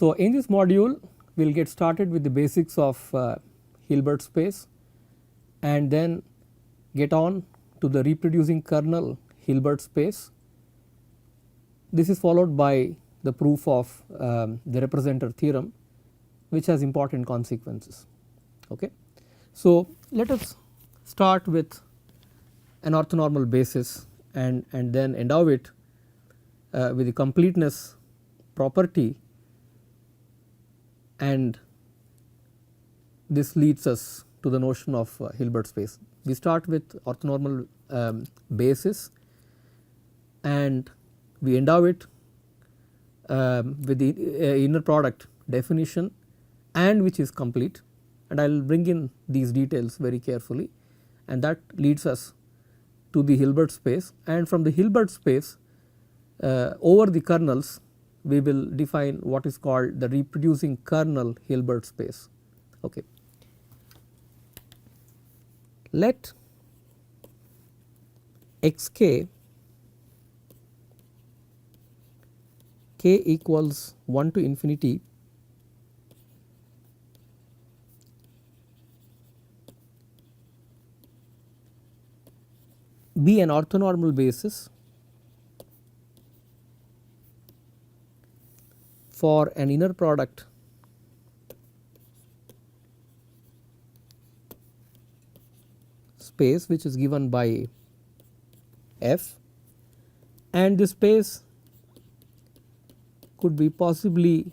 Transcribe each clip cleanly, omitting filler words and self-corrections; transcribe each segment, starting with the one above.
So, in this module we will get started with the basics of Hilbert space and then get on to the reproducing kernel Hilbert space. This is followed by the proof of the representer theorem, which has important consequences. Okay. So, let us start with an orthonormal basis and then endow it with the completeness property, and this leads us to the notion of Hilbert space. We start with orthonormal basis and we endow it with the inner product definition, and which is complete, and I will bring in these details very carefully, and that leads us to the Hilbert space, and from the Hilbert space over the kernels we will define what is called the reproducing kernel Hilbert space. Okay. Let xk k equals 1 to infinity be an orthonormal basis for an inner product space which is given by F, and this space could be possibly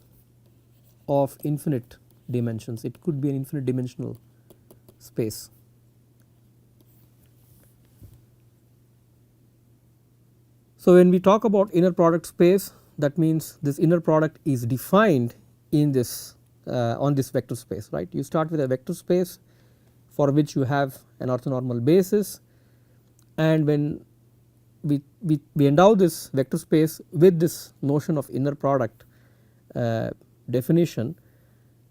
of infinite dimensions. It could be an infinite dimensional space. So, when we talk about inner product space, that means this inner product is defined in this on this vector space, right. You start with a vector space for which you have an orthonormal basis, and when we endow this vector space with this notion of inner product definition,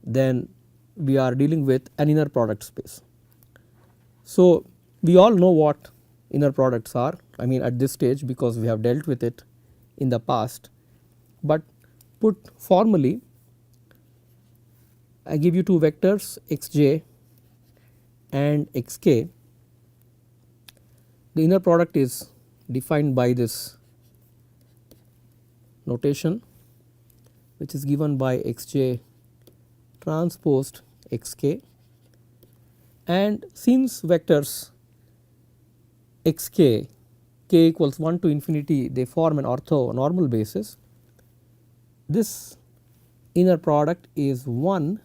then we are dealing with an inner product space. So, we all know what inner products are, I mean at this stage, because we have dealt with it in the past, but put formally, I give you two vectors xj and xk. The inner product is defined by this notation, which is given by xj transposed xk, and since vectors xk k equals 1 to infinity, they form an orthonormal basis. This inner product is 1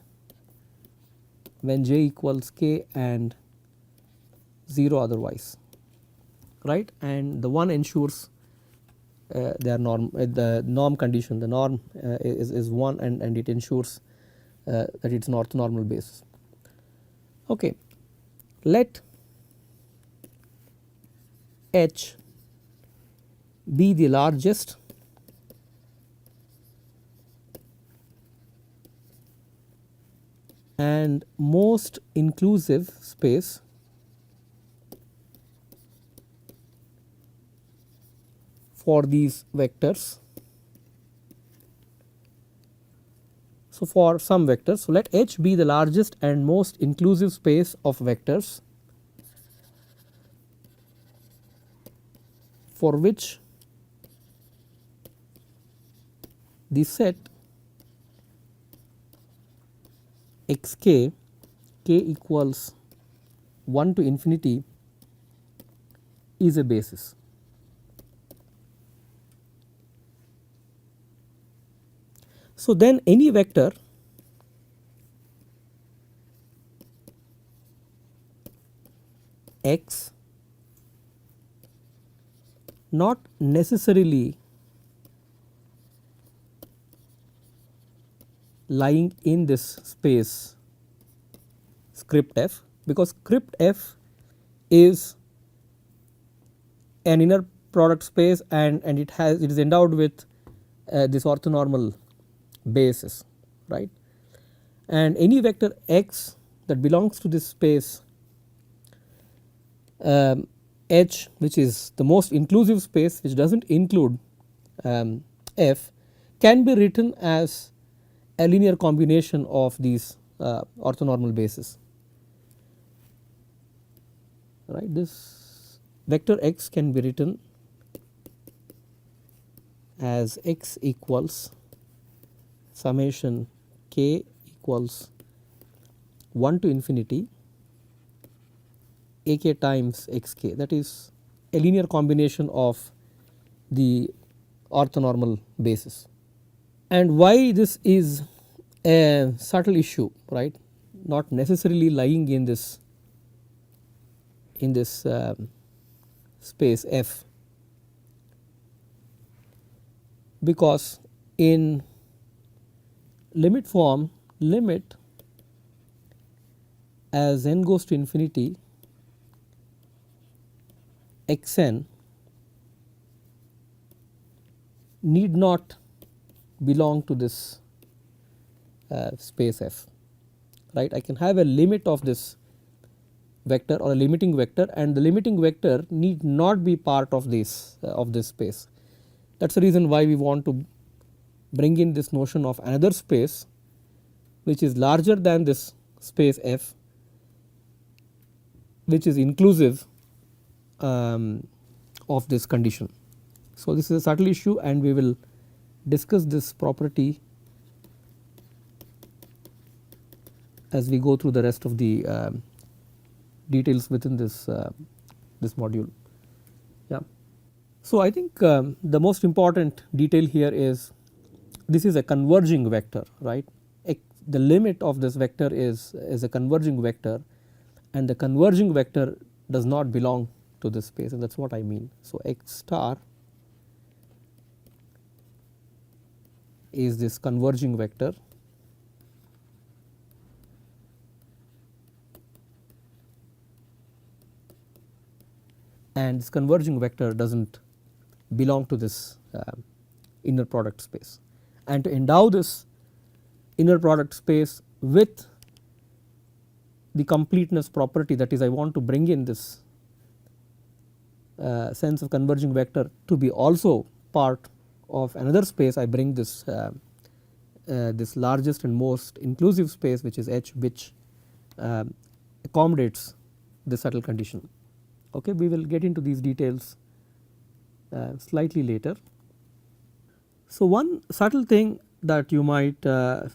when j equals k and 0 otherwise, right, and the 1 ensures their norm, the norm condition, the norm is 1, and it ensures that it is an orthonormal basis. Okay. Let H be the largest and most inclusive space for these vectors. So, for some vectors, so let H be the largest and most inclusive space of vectors for which the set xk k equals 1 to infinity is a basis. So, then any vector x not necessarily lying in this space script f, because script f is an inner product space and it is endowed with this orthonormal basis, right, and any vector x that belongs to this space H, which is the most inclusive space, which does not include f, can be written as a linear combination of these orthonormal bases. Right, this vector x can be written as x equals summation k equals 1 to infinity ak times xk, that is a linear combination of the orthonormal bases. And why this is a subtle issue, right, not necessarily lying in this space F, because in limit form, limit as n goes to infinity xn need not belong to this space F, right. I can have a limit of this vector or a limiting vector, and the limiting vector need not be part of this space. That is the reason why we want to bring in this notion of another space which is larger than this space F, which is inclusive of this condition. So, this is a subtle issue, and we will discuss this property as we go through the rest of the details within this module. Yeah. So, I think the most important detail here is this is a converging vector, right. The limit of this vector is a converging vector, and the converging vector does not belong to this space, and that is what I mean. So, x star is this converging vector, and this converging vector does not belong to this inner product space. And to endow this inner product space with the completeness property, that is, I want to bring in this sense of converging vector to be also part of another space. I bring this this largest and most inclusive space, which is H, which accommodates the subtle condition. Okay, we will get into these details slightly later. So, one subtle thing that you might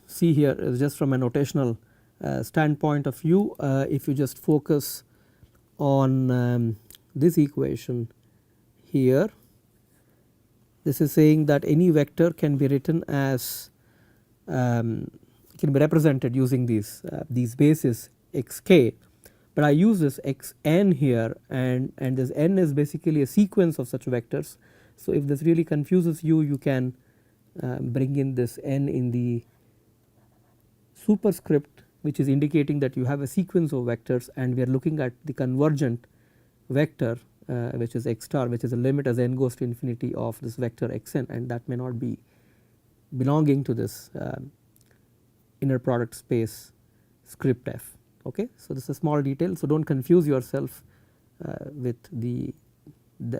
see here is just from a notational standpoint of view. If you just focus on this equation here, this is saying that any vector can be written as can be represented using these bases xk, but I use this xn here, and this n is basically a sequence of such vectors. So, if this really confuses you, you can bring in this n in the superscript, which is indicating that you have a sequence of vectors, and we are looking at the convergent vector which is x star, which is a limit as n goes to infinity of this vector xn, and that may not be belonging to this inner product space script f. Okay. So, this is a small detail. So, do not confuse yourself with the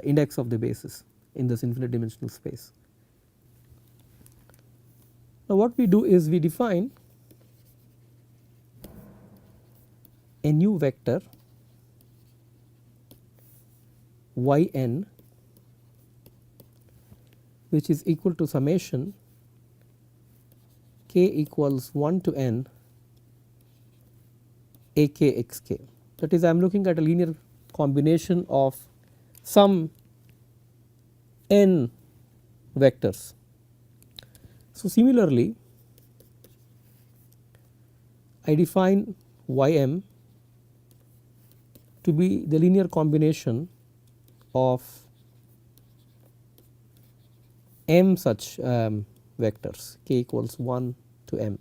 index of the basis in this infinite dimensional space. Now, what we do is we define a new vector yn, which is equal to summation k equals 1 to n ak xk. That is, I am looking at a linear combination of some n vectors. So, similarly, I define ym to be the linear combination of m such vectors k equals 1 to m.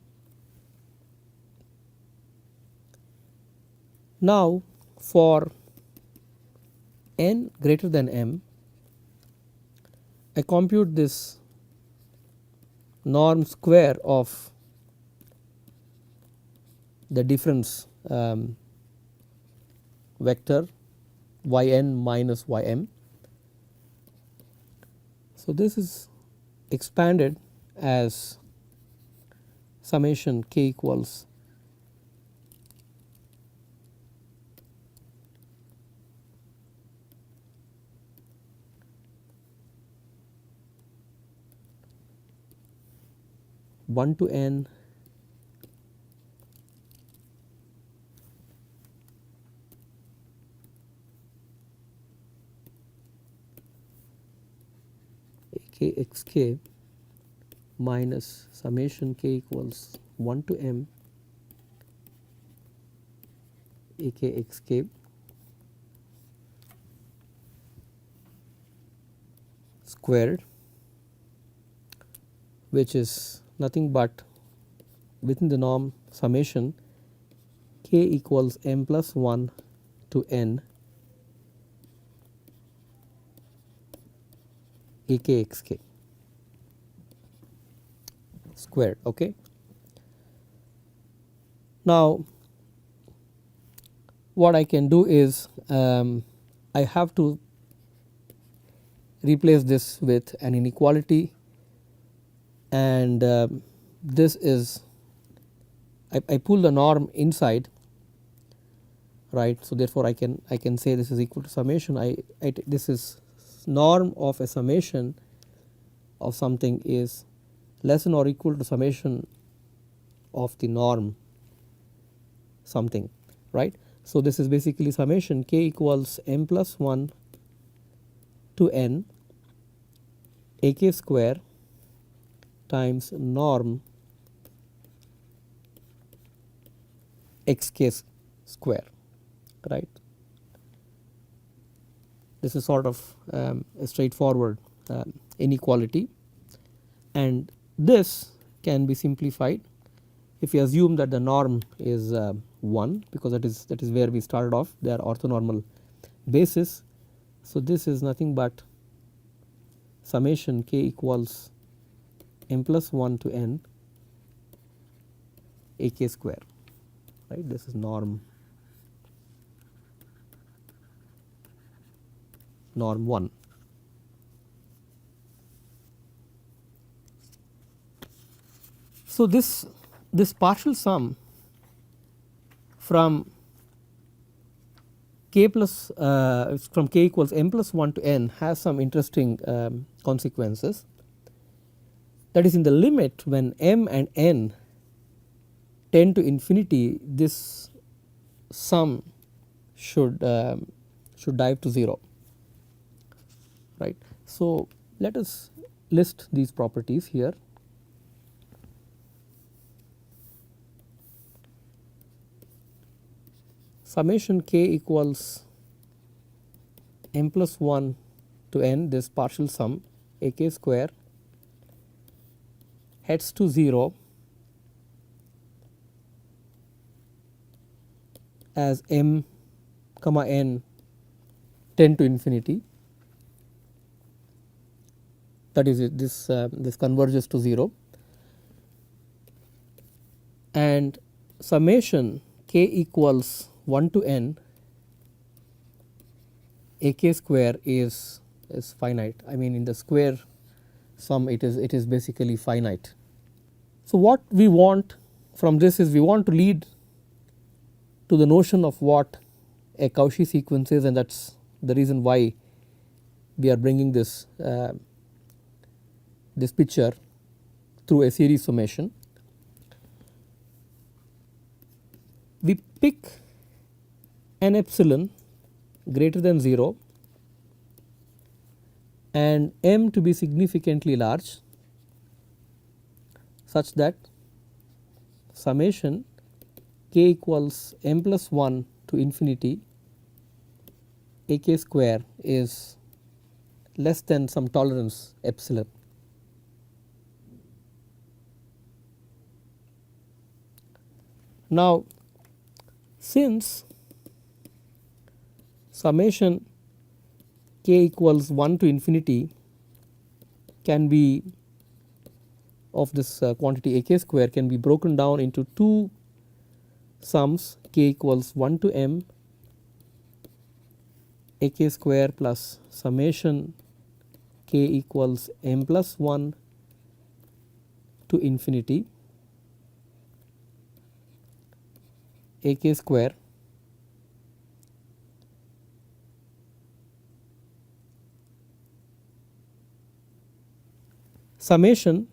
Now, for n greater than m, I compute this norm square of the difference vector yn minus ym. So, this is expanded as summation k equals one to n akxk minus summation k equals 1 to m akxk squared, which is nothing but within the norm summation k equals m plus 1 to n akxk squared. Okay. Now what I can do is I have to replace this with an inequality, and this is I pull the norm inside, right. So therefore I can say this is equal to summation this is norm of a summation of something is less than or equal to summation of the norm something, right. So this is basically summation k equals m plus 1 to n ak square times norm xk square, right. This is sort of a straightforward inequality, and this can be simplified if you assume that the norm is 1, because that is where we started off. They are orthonormal basis. So this is nothing but summation k equals m plus 1 to n ak square, right. This is norm 1. So this partial sum from k plus from k equals m plus 1 to n has some interesting consequences. That is, in the limit when m and n tend to infinity, this sum should dive to 0, right. So let us list these properties here. Summation k equals m plus 1 to n, this partial sum ak square heads to 0 as m comma n tend to infinity. That is it, this converges to 0, and summation k equals 1 to n ak square is finite. I mean, in the square sum it is basically finite. So what we want from this is we want to lead to the notion of what a Cauchy sequence is, and that is the reason why we are bringing this this picture through a series summation. We pick an epsilon greater than 0 and m to be significantly large, such that summation k equals m plus 1 to infinity ak square is less than some tolerance epsilon. Now since summation k equals 1 to infinity can be of this quantity ak square can be broken down into two sums, k equals 1 to m ak square plus summation k equals m plus 1 to infinity ak square summation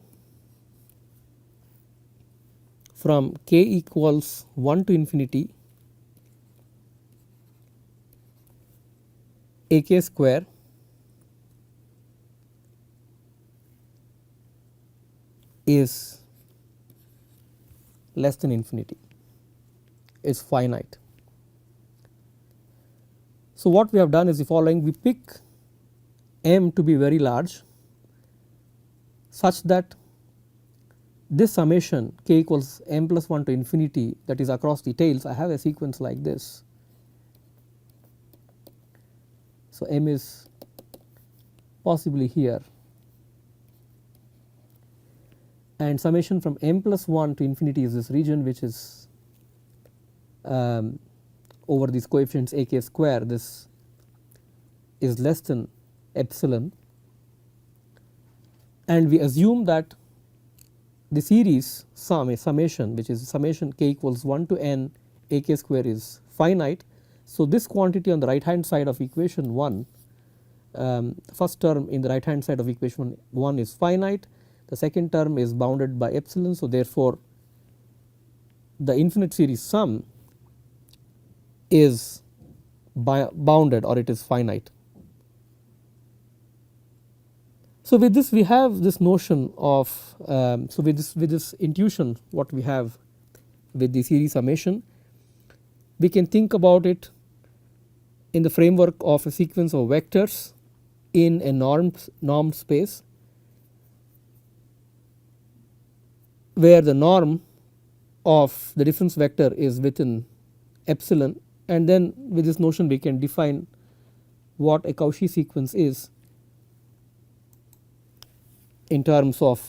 from k equals 1 to infinity ak square is less than infinity, is finite. So what we have done is the following: we pick m to be very large such that this summation k equals m plus 1 to infinity, that is across the tails, I have a sequence like this. So m is possibly here, and summation from m plus 1 to infinity is this region which is over these coefficients ak square. This is less than epsilon, and we assume that the series sum, a summation which is summation k equals 1 to n ak square is finite. So this quantity on the right hand side of equation 1, first term in the right hand side of equation 1 is finite, the second term is bounded by epsilon. So therefore the infinite series sum is bounded, or it is finite. So with this we have this notion of so with this intuition what we have with the series summation, we can think about it in the framework of a sequence of vectors in a normed space, where the norm of the difference vector is within epsilon, and then with this notion we can define what a Cauchy sequence is in terms of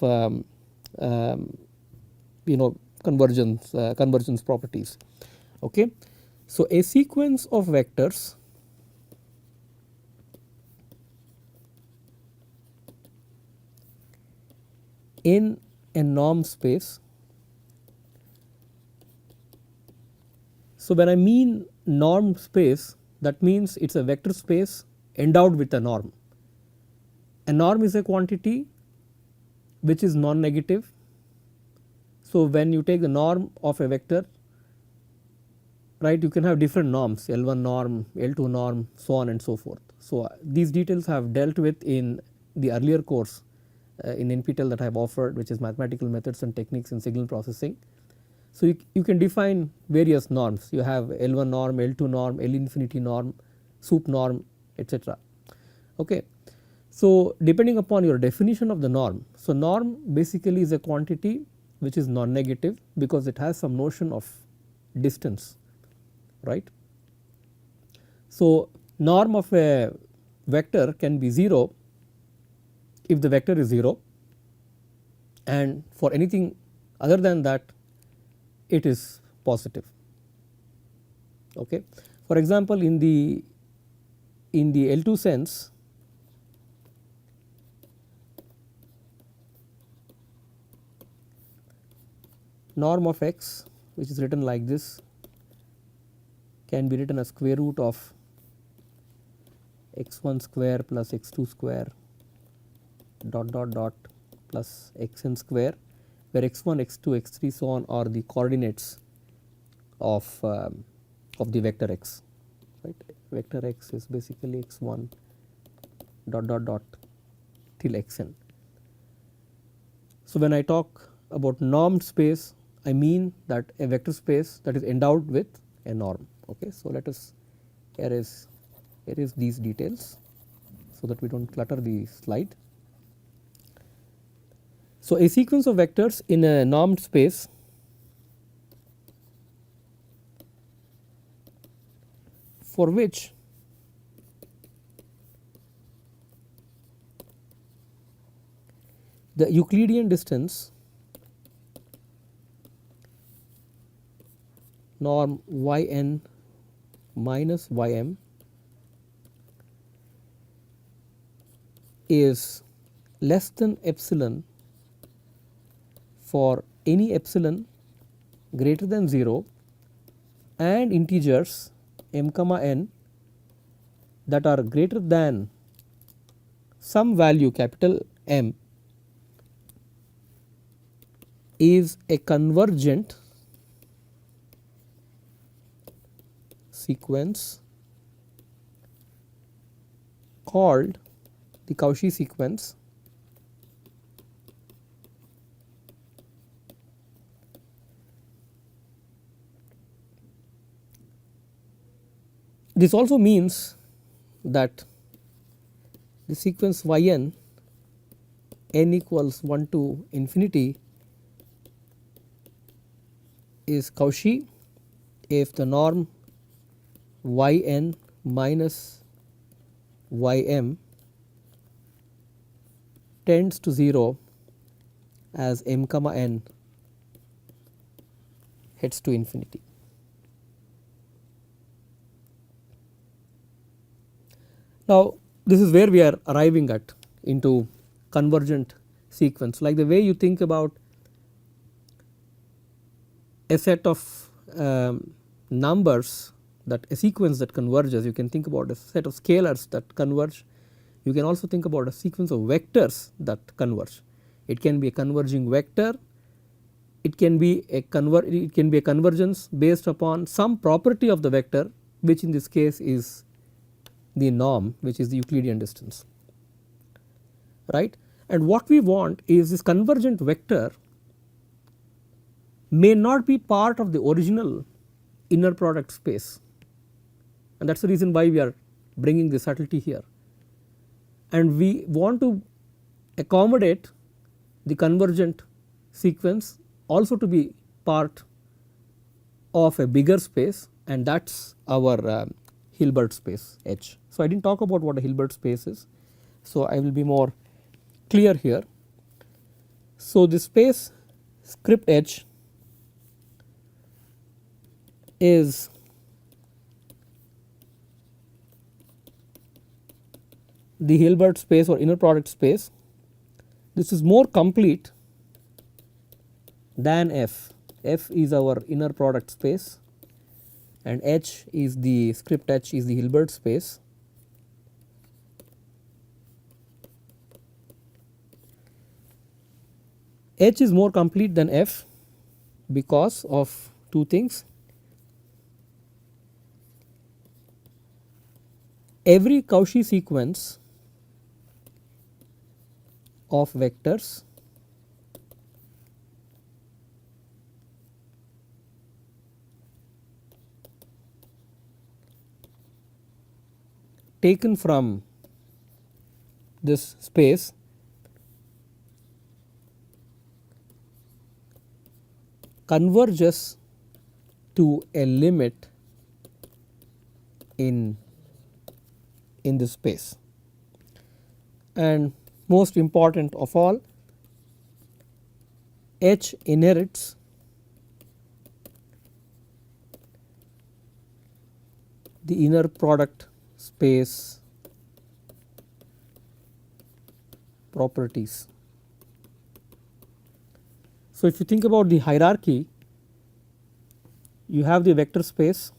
convergence properties. Okay. So a sequence of vectors in a norm space. So when I mean norm space, that means it is a vector space endowed with a norm. A norm is a quantity which is non-negative. So when you take the norm of a vector, right, you can have different norms, L1 norm, L2 norm, so on and so forth. So these details I have dealt with in the earlier course in NPTEL that I have offered, which is mathematical methods and techniques in signal processing. So you can define various norms. You have L1 norm, L2 norm, L infinity norm, sup norm, etc. Okay. So depending upon your definition of the norm, so norm basically is a quantity which is non-negative because it has some notion of distance, right. So norm of a vector can be 0 if the vector is 0, and for anything other than that it is positive. Okay. For example, in the L2 sense, norm of x, which is written like this, can be written as square root of x1 square plus x2 square dot dot dot plus xn square, where x1, x2, x3 so on are the coordinates of the vector x, right. Vector x is basically x1 dot dot dot till xn. So when I talk about normed space, I mean that a vector space that is endowed with a norm. Okay. So let us erase these details so that we do not clutter the slide. So a sequence of vectors in a normed space for which the Euclidean distance norm yn minus ym is less than epsilon for any epsilon greater than 0 and integers m comma n that are greater than some value capital M is a convergent sequence called the Cauchy sequence This also means that the sequence yn n equals 1 to infinity is Cauchy if the norm yn minus ym tends to 0 as m comma n heads to infinity. Now, this is where we are arriving at into convergent sequence, like the way you think about a set of numbers, that a sequence that converges. You can think about a set of scalars that converge. You can also think about a sequence of vectors that converge. It can be a converging vector, it can be a convergence based upon some property of the vector, which in this case is the norm, which is the Euclidean distance, right. And what we want is this convergent vector may not be part of the original inner product space, and that is the reason why we are bringing the subtlety here. And we want to accommodate the convergent sequence also to be part of a bigger space, and that is our Hilbert space H. So, I did not talk about what a Hilbert space is, so I will be more clear here. So, the space script H is the Hilbert space or inner product space. This is more complete than F. F is our inner product space and H is the script H is the Hilbert space. H is more complete than F because of two things. Every Cauchy sequence of vectors taken from this space converges to a limit in this space. And most important of all, H inherits the inner product space properties. So, if you think about the hierarchy, you have the vector space.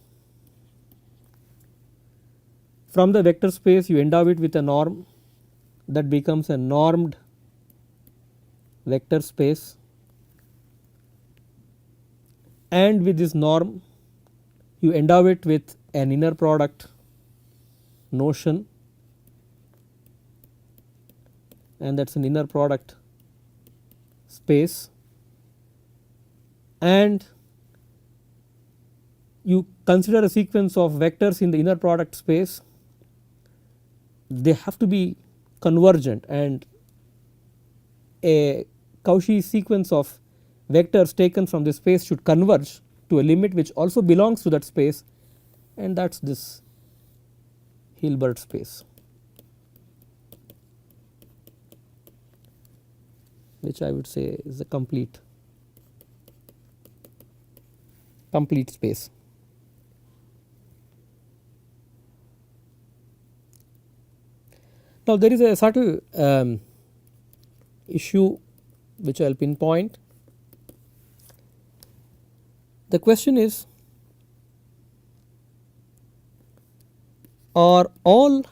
From the vector space you endow it with a norm that becomes a normed vector space, and with this norm you endow it with an inner product notion, and that is an inner product space, and you consider a sequence of vectors in the inner product space. They have to be convergent, and a Cauchy sequence of vectors taken from this space should converge to a limit which also belongs to that space, and that is this Hilbert space, which I would say is a complete space. Now, there is a subtle issue which I will pinpoint. The question is, are all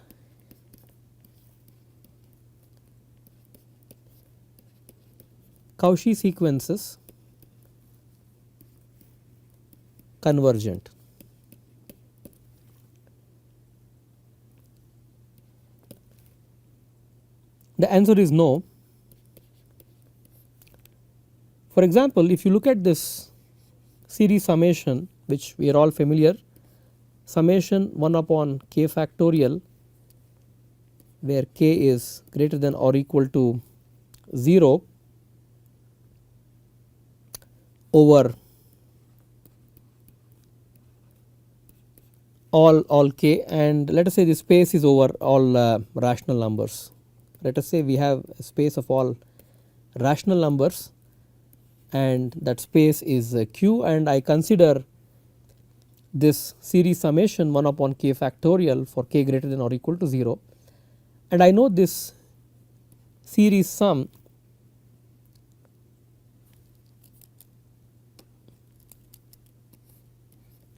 Cauchy sequences convergent? The answer is no. For example, if you look at this series summation, which we are all familiar, summation 1 upon k factorial, where k is greater than or equal to 0 over all k, and let us say the space is over all rational numbers. Let us say we have a space of all rational numbers and that space is Q, and I consider this series summation 1 upon k factorial for k greater than or equal to 0, and I know this series sum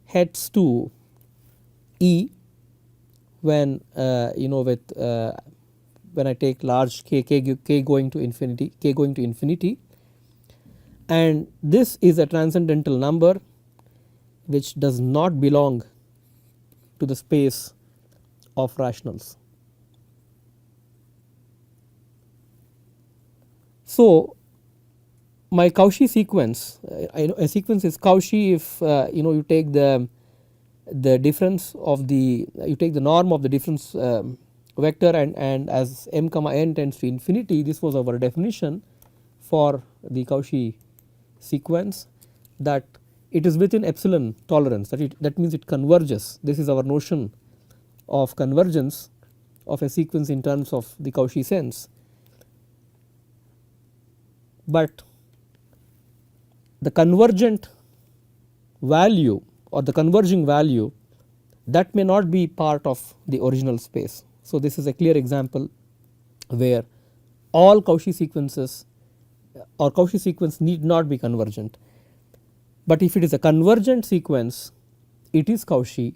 heads to E when with when I take large k going to infinity, and this is a transcendental number which does not belong to the space of rationals. So my Cauchy sequence, a sequence is Cauchy if you take the difference of you take the norm of the difference vector, and as m comma n tends to infinity, this was our definition for the Cauchy sequence, that it is within epsilon tolerance, that means it converges. This is our notion of convergence of a sequence in terms of the Cauchy sense. But the convergent value or the converging value, that may not be part of the original space. So this is a clear example where all Cauchy sequences or Cauchy sequence need not be convergent, but if it is a convergent sequence it is Cauchy,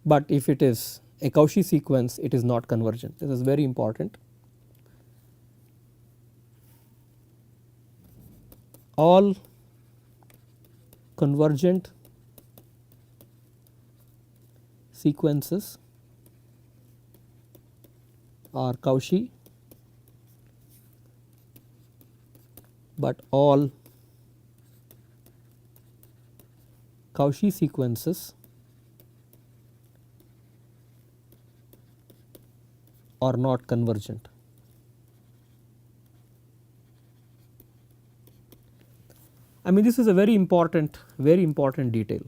but if it is a Cauchy sequence it is not convergent. This is very important. All convergent sequences are Cauchy, but all Cauchy sequences are not convergent. I mean, this is a very important detail,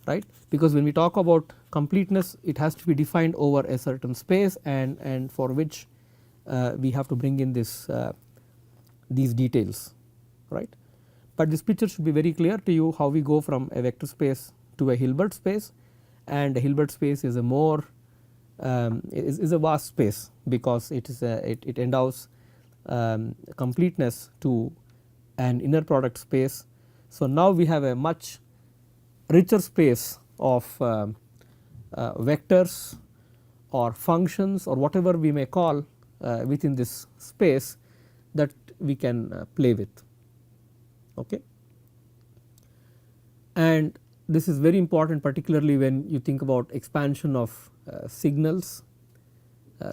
right, because when we talk about completeness it has to be defined over a certain space, and for which we have to bring in these details, right. But this picture should be very clear to you how we go from a vector space to a Hilbert space, and a Hilbert space is a more is a vast space because it is it endows completeness to an inner product space. So now we have a much richer space of vectors or functions or whatever we may call within this space that we can play with. Okay. And this is very important, particularly when you think about expansion of signals,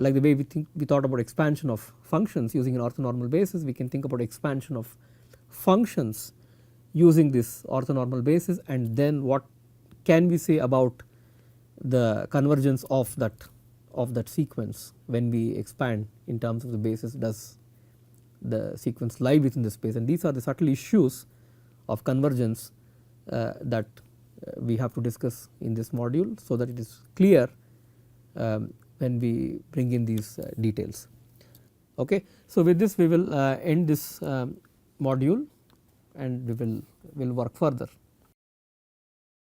like the way we thought about expansion of functions using an orthonormal basis. We can think about expansion of functions using this orthonormal basis, and then what can we say about the convergence of that sequence when we expand in terms of the basis. Does the sequence lie within the space, and these are the subtle issues of convergence that we have to discuss in this module, so that it is clear when we bring in these details. Okay. So with this we will end this module, and we will work further.